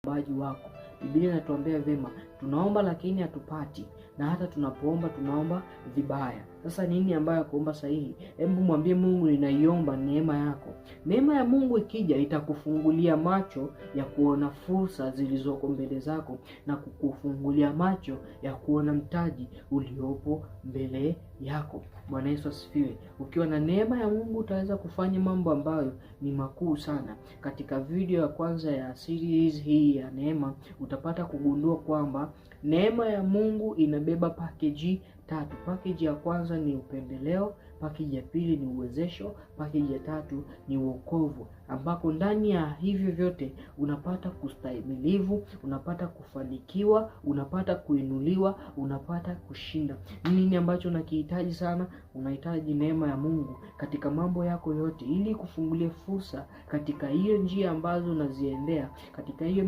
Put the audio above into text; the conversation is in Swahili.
uombaji wako. Biblia inatuambia vema, tunaomba lakini hatupati, na hata tunapoomba tunaomba vibaya. Sasa nini ambayo kuomba sahihi? Hebu mwambie Mungu, ninaiomba neema yako. Neema ya Mungu ikija itakufungulia macho ya kuona fursa zilizoko mbele zako, na kukufungulia macho ya kuona mtaji uliopo mbele yako. Bwana Yesu asifiwe. Ukiwa na neema ya Mungu utaweza kufanya mambo ambayo ni makuu sana. Katika video ya kwanza ya series hii ya neema utapata kugundua kwamba neema ya Mungu inabeba package 3. Package ya kwanza ni upendeleo, package ya pili ni uwezesho, package ya tatu ni wokovu, ambako ndani ya hivyo vyote unapata kustahimilivu, unapata kufanikiwa, unapata kuinuliwa, unapata kushinda. Nini ambacho unakihitaji sana? Unahitaji neema ya Mungu katika mambo yako yote, ili kufungulia fursa katika hiyo njia ambazo unaziendea, katika hiyo